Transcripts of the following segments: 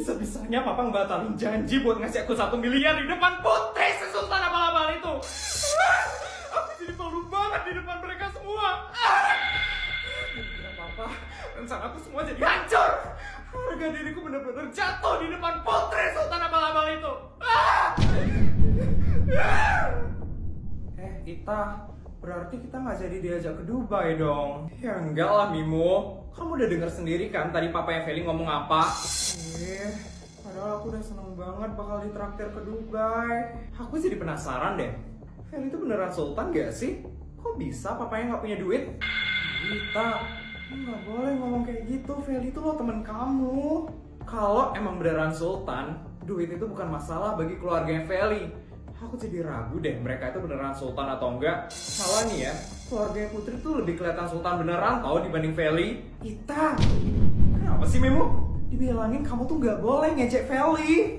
bisa-bisanya papa ngebatalin janji buat ngasih aku 1 miliar di depan putri si Sultan abal-abal itu. Aku jadi malu banget di depan mereka semua. Gak apa-apa, rencana aku semua jadi hancur. Harga diriku benar-benar jatuh di depan putri Sultan abal-abal itu. Ita, berarti kita nggak jadi diajak ke Dubai dong? Ya enggak lah Mimo, kamu udah denger sendiri kan tadi papanya Feli ngomong apa? Padahal aku udah seneng banget bakal ditraktir ke Dubai. Aku jadi penasaran deh, Feli itu beneran sultan gak sih? Kok bisa papanya nggak punya duit? Ita, nggak boleh ngomong kayak gitu. Feli itu loh temen kamu. Kalau emang beneran sultan, duit itu bukan masalah bagi keluarganya Feli. Aku jadi ragu deh mereka itu beneran sultan atau enggak. Malah nih ya, keluarganya Putri tuh lebih kelihatan sultan beneran tau dibanding Feli. Ita, kenapa sih Memo? Dibilangin kamu tuh nggak boleh ngejek Feli.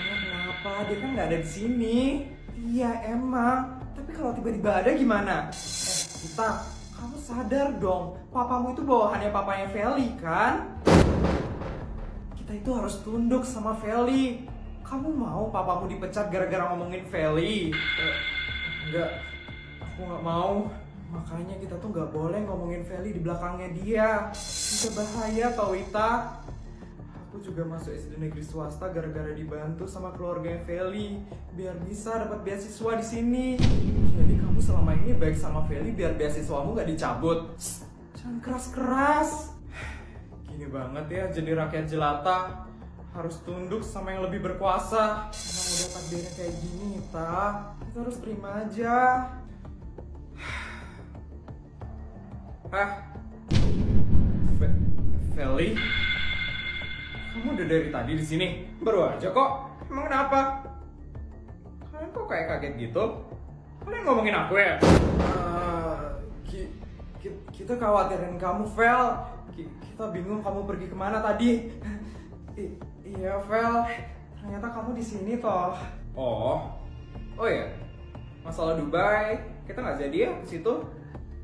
Kenapa? Dia kan nggak ada di sini. Iya emang. Tapi kalau tiba-tiba ada gimana? Ita, kamu sadar dong, papamu itu bawahannya papanya Feli kan? Kita itu harus tunduk sama Feli. Kamu mau papamu dipecat gara-gara ngomongin Feli? Enggak, aku nggak mau. Makanya kita tuh nggak boleh ngomongin Feli di belakangnya dia. Bisa bahaya tau Ita. Aku juga masuk SD negeri swasta gara-gara dibantu sama keluarganya Feli biar bisa dapat beasiswa di sini. Jadi kamu selama ini baik sama Feli biar beasiswamu nggak dicabut. Jangan keras-keras. Gini banget ya jadi rakyat jelata. Harus tunduk sama yang lebih berkuasa. Emang udah takdirnya kayak gini, Ita. Kita harus terima aja. Feli? Kamu udah dari tadi di sini? Baru aja kok. Emang kenapa? Kalian kok kayak kaget gitu? Kalian ngomongin aku ya? Kita khawatirin kamu, Fel. Kita bingung kamu pergi kemana tadi. Iya, Vel. Ternyata kamu di sini toh. Oh ya. Masalah Dubai, kita nggak jadi ya ke situ.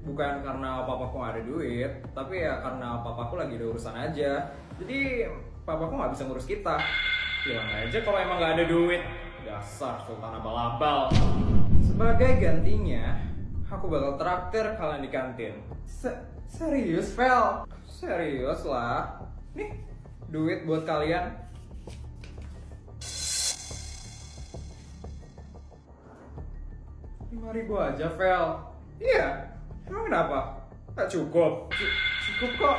Bukan karena papaku nggak ada duit, tapi ya karena papaku lagi ada urusan aja. Jadi papaku nggak bisa ngurus kita. Bilang aja kalau emang nggak ada duit. Dasar sultan abal-abal. Sebagai gantinya, aku bakal traktir kalian di kantin. Serius, Vel? Serius lah. Nih, duit buat kalian. 5.000 aja, Vel. Iya, emang kenapa? Gak cukup? Cukup kok.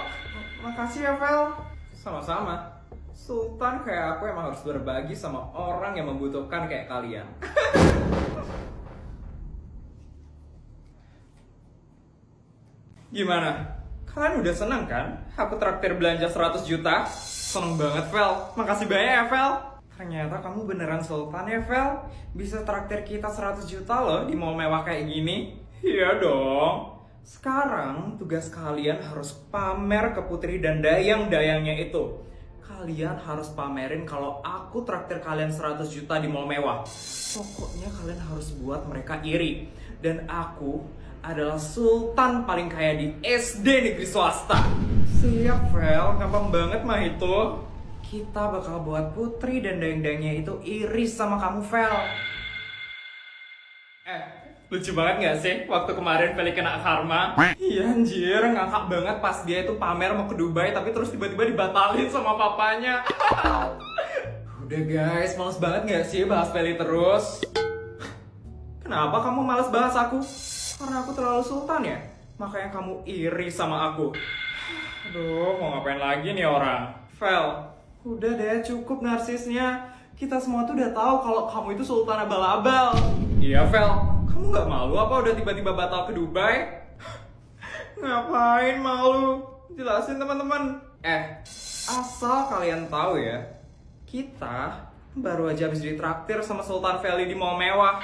Makasih ya, Vel. Sama-sama. Sultan kayak aku emang harus berbagi sama orang yang membutuhkan kayak kalian. Gimana? Kalian udah seneng kan? Aku traktir belanja 100 juta. Seneng banget, Vel. Makasih banyak ya, Vel. Ternyata kamu beneran sultan ya, Vel. Bisa traktir kita 100 juta loh di mall mewah kayak gini. Iya dong. Sekarang tugas kalian harus pamer ke putri dan dayang-dayangnya itu. Kalian harus pamerin kalau aku traktir kalian 100 juta di mall mewah. Pokoknya kalian harus buat mereka iri. Dan aku adalah sultan paling kaya di SD negeri swasta. Siap, Vel. Gampang banget mah itu. Kita bakal buat putri dan dayang-dayangnya itu iri sama kamu, Vel. Lucu banget gak sih waktu kemarin Feli kena karma? Iya anjir, ngakak banget pas dia itu pamer mau ke Dubai tapi terus tiba-tiba dibatalin sama papanya. Udah guys, males banget gak sih bahas Feli terus? Kenapa kamu males bahas aku? Karena aku terlalu sultan ya? Makanya kamu iri sama aku. Aduh, mau ngapain lagi nih orang? Vel, udah deh, cukup narsisnya. Kita semua tuh udah tahu kalau kamu itu sultan abal-abal. Iya, Vel. Kamu nggak malu apa udah tiba-tiba batal ke Dubai? Ngapain malu? Jelasin teman-teman. Asal kalian tahu ya, kita baru aja habis ditraktir sama Sultan Feli di mall mewah.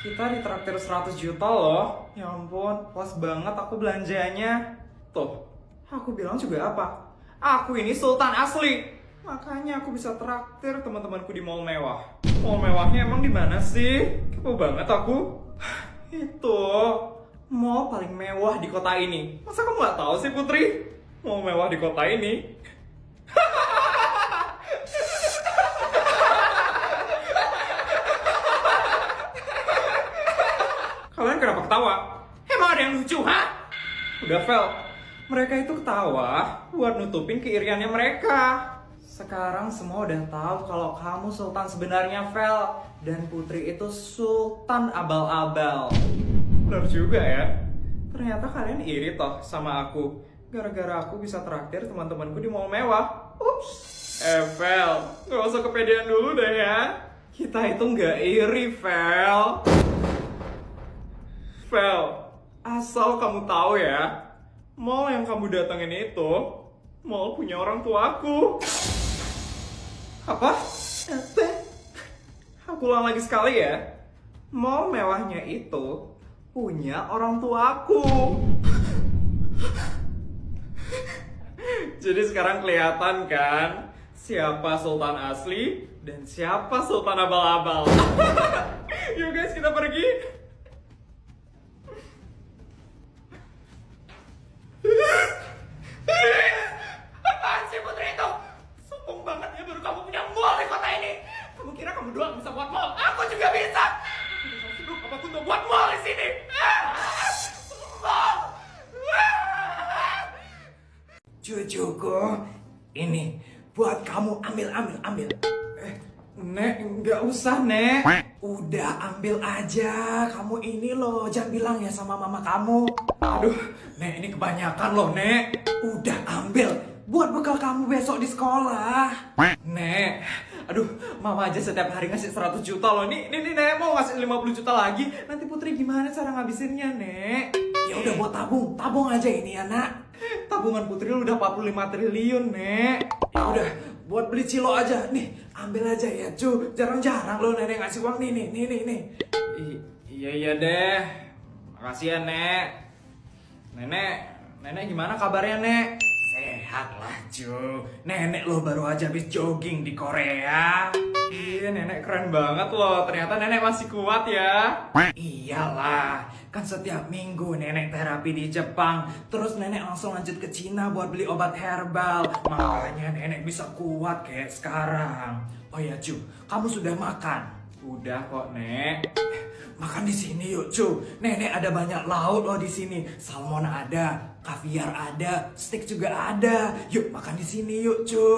Kita ditraktir 100 juta loh. Ya ampun, puas banget aku belanjanya. Tuh, aku bilang juga apa? Aku ini sultan asli. Makanya aku bisa traktir teman-temanku di mall mewah. Mall mewahnya emang di mana sih? Kepo banget aku. Itu mall paling mewah di kota ini. Masa kamu nggak tahu sih, Putri? Mall mewah di kota ini. ketawa? Emang ada yang lucu, ha? Udah, Vel. Mereka itu ketawa buat nutupin keiriannya mereka. Sekarang semua udah tahu kalau kamu sultan sebenarnya, Vel. Dan Putri itu sultan abal-abal. Benar juga ya. Ternyata kalian iri toh sama aku. Gara-gara aku bisa traktir teman-temanku di mall mewah. Ups. Vel, gak usah kepedean dulu deh ya. Kita itu nggak iri, Vel. Vel, asal kamu tahu ya, mall yang kamu datengin itu mall punya orang tuaku. Apa? Aku ulang lagi sekali ya. Mall mewahnya itu punya orang tuaku. Jadi sekarang kelihatan kan siapa sultan asli dan siapa sultan abal-abal. Yuk guys, kita pergi. Apaan sih Putri itu? Sombong banget ya, baru kamu punya mall di kota ini. Kamu kira kamu doang bisa buat mall? Aku juga bisa. Sebelum apapun untuk buat mall di sini. Sombong. Cucuku, ini buat kamu, ambil. Nek, nggak usah, Nek. Udah ambil aja, kamu ini loh, jangan bilang ya sama mama kamu. Aduh, Nek, ini kebanyakan loh, Nek. Udah ambil, buat bekal kamu besok di sekolah. Nek, aduh, mama aja setiap hari ngasih 100 juta loh. Nih, Nek, mau ngasih 50 juta lagi. Nanti Putri gimana cara ngabisinnya, Nek? Ya udah buat tabung aja ini ya nak. Tabungan Putri lu udah 45 triliun, Nek. Ya udah, buat beli cilo aja. Nih, ambil aja ya cu. Jarang-jarang lo nenek ngasih uang nih. Iya deh. Makasih ya, Nek. Nenek gimana kabarnya, Nek? Sehat lah cu. Nenek lo baru aja habis jogging di Korea. Iya, Nenek keren banget loh. Ternyata Nenek masih kuat ya. Iyalah, kan setiap minggu nenek terapi di Jepang. Terus nenek langsung lanjut ke Cina buat beli obat herbal. Makanya nenek bisa kuat kayak sekarang. Oh ya cu, kamu sudah makan? Udah kok, Nek. Makan di sini yuk cu. Nenek ada banyak lauk loh di sini. Salmon ada, kaviar ada, steak juga ada. Yuk makan di sini yuk cu.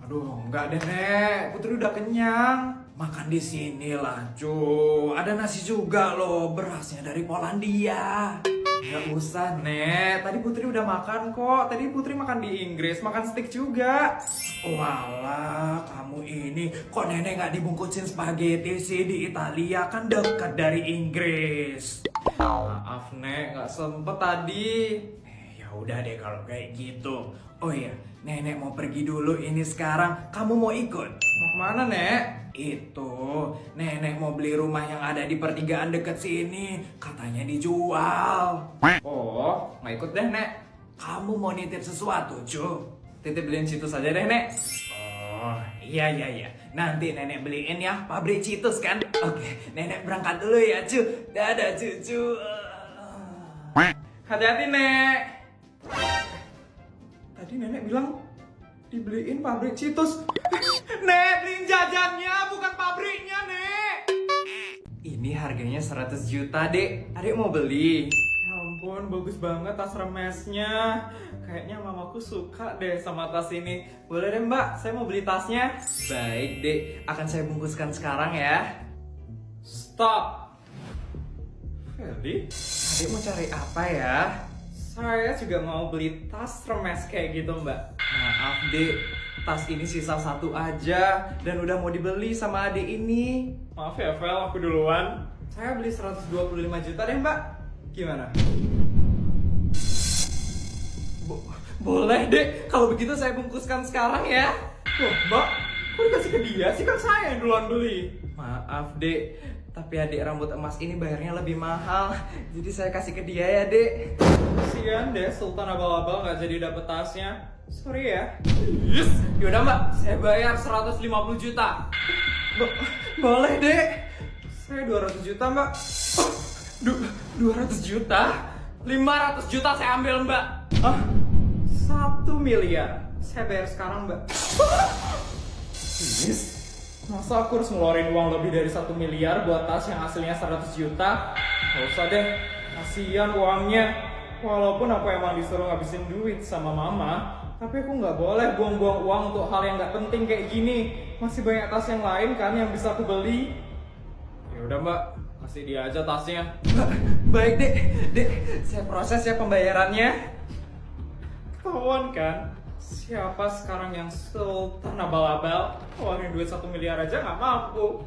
Aduh, enggak deh, Nek. Putri udah kenyang. Makan di sini lah cu. Ada nasi juga loh, berasnya dari Polandia. Nggak usah, Nek. Tadi Putri udah makan kok. Tadi Putri makan di Inggris, makan steak juga. Walah, kamu ini kok nenek nggak dibungkusin spaghetti sih di Italia, kan dekat dari Inggris. Maaf, Nek, nggak sempet tadi. Ya udah deh kalau kayak gitu. Oh iya, nenek mau pergi dulu ini sekarang. Kamu mau ikut? Mau kemana, Nek? Itu, nenek mau beli rumah yang ada di pertigaan deket sini. Katanya dijual. Oh, nggak ikut deh, Nek. Kamu mau nitip sesuatu, cu? Titip beliin situ saja deh, Nek. Oh, iya. Nanti nenek beliin ya, pabrik Citus kan? Oke, nenek berangkat dulu ya, cu. Dadah, cucu. Hati-hati, Nek. Tadi Nenek bilang dibeliin pabrik Citus. Nek, beliin jajannya, bukan pabriknya, Nek. Ini harganya 100 juta, Dek. Adik mau beli? Ya ampun, bagus banget tas remesnya. Kayaknya mamaku suka deh sama tas ini. Boleh deh, Mbak, saya mau beli tasnya. Baik, Dek. Akan saya bungkuskan sekarang ya. Stop. Feli, adik mau cari apa ya? Saya juga mau beli tas remes kayak gitu, Mbak. Maaf, Dek. Tas ini sisa satu aja dan udah mau dibeli sama adik ini. Maaf ya, Vel, aku duluan. Saya beli 125 juta deh, Mbak. Gimana? Boleh, Dek. Kalau begitu saya bungkuskan sekarang ya. Loh, Mbak, kok dikasih ke dia sih? Kan saya yang duluan beli. Maaf, Dek. Tapi adik rambut emas ini bayarnya lebih mahal. Jadi saya kasih ke dia ya, Dek. Kasian deh, Sultan abal-abal nggak jadi dapet tasnya. Sorry ya. Yes. Yaudah, Mbak, saya bayar 150 juta. Boleh, Dek. Saya 200 juta, Mbak. 200 juta? 500 juta saya ambil, Mbak. Hah? 1 miliar. Saya bayar sekarang, Mbak. Yes. Masa aku harus ngeluarin uang lebih dari 1 miliar buat tas yang aslinya 100 juta? Gak usah deh. Kasian uangnya. Walaupun aku emang disuruh ngabisin duit sama mama, tapi aku nggak boleh buang-buang uang untuk hal yang nggak penting kayak gini. Masih banyak tas yang lain kan yang bisa aku beli. Ya udah mbak, kasih dia aja tasnya. Baik dek, dek, saya proses ya pembayarannya. Ketahuan kan? Siapa sekarang yang sultan abal-abal? Keluarin duit 1 miliar aja nggak mampu.